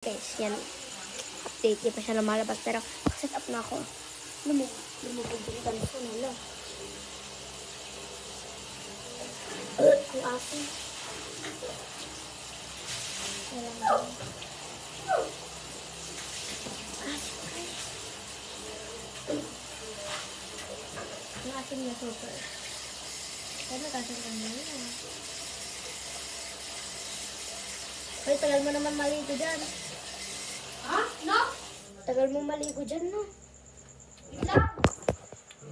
Guys, yan. Update. Di pa siya lumalabas. Pero, set up na ako. Lumubog yung ganito na lang. Ang asin. Walang dyan. Asin guys. Ang asin niya super. Kaya nakasin ka na yun. Ay, tagal mo naman maligo dyan. Ha? No? Tagal mo maligo dyan, no? Wala.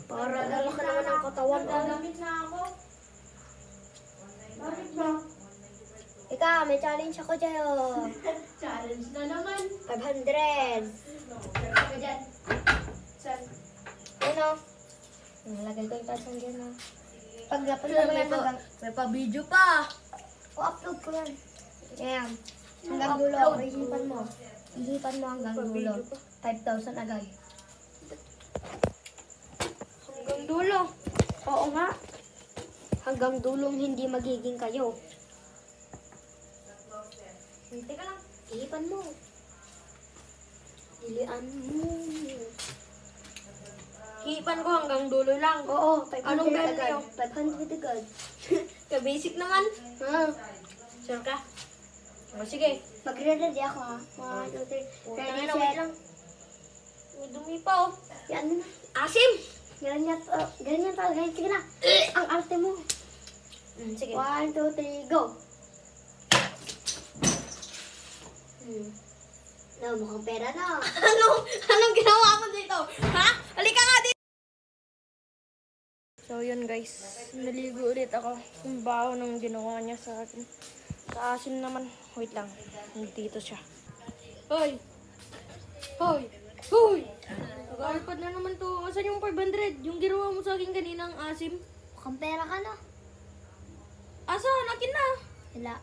Para dala ka naman ang katawan. Gagamit na ako. Bakit ba? Ika, may challenge ako dyan. Challenge na naman. 500. Saan ka dyan? Saan? Ano? Nalagay ko yung tasan dyan, no? Pag lapos na mo yan hanggang... May pa-video pa. upload ko yan. Ayan. Hanggang dulo. Ihipan mo. Ihipan mo hanggang dulo. 5,000 agad. Hanggang dulo. Oo nga. Hanggang dulong hindi magiging kayo. Hindi ka lang. Ihipan mo. Ilian mo. Hipan ko hanggang dulo lang. Oo, 500 Anong brand agad. niyo? 500 agad. Ka-basic naman. Sure ka? O sige. Magre-ready ako ha. 1, 2, 3. Ready, Wait set. lang. May dumi pa oh. Yan na. Asim! Ganyan talaga. Sige na. Ang arte mo. Sige. 1, 2, 3, go. No, mukhang pera na. Anong ginawa mo dito? Ha? Halika nga dito! So yun guys, naligo ulit ako. Yung baho nung ginawa niya sa akin. Sa asin naman. Wait lang, dito siya. Hoy! Hoy! Hoy! Nag-iPad na naman to. Asan yung 500? Yung ginawa mo sa akin kanina ang asim? Mukhang pera ka na. Asan? Akin na! Wala.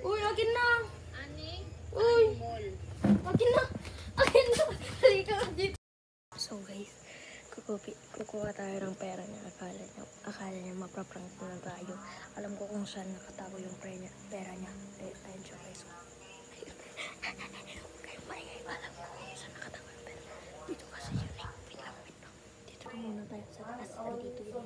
Uy, akin na! Uy! Akin na! Akin na! Halika nga dito. So guys, kukuha tayo ng pera niya. Akala niya mapaprank na tayo. Alam ko kung saan nakatago yung pera niya. Ayun siya guys. Kayo maingay, alam ko kung saan nakatago yung pera. Dito kasi yun eh. Wait lang. Dito na muna tayo sa taas. Dito yun.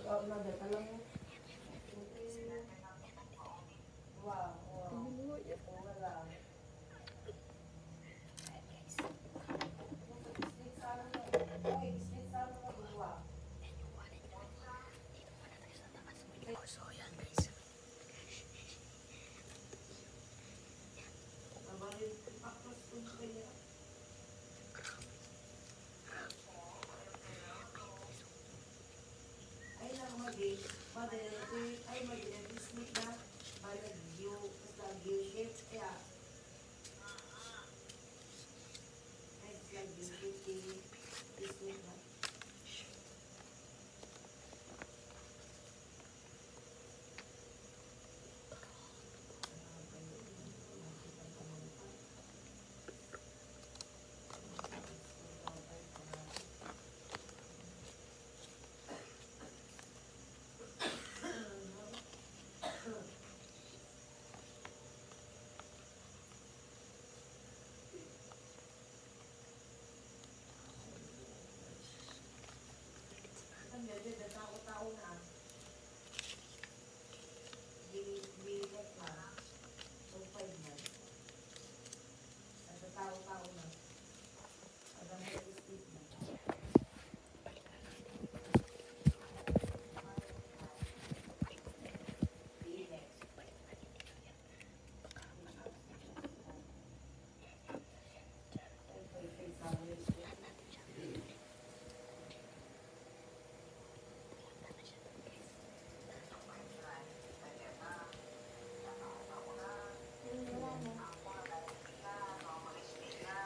So yan guys.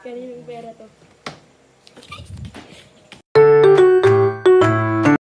Kaninong pera to?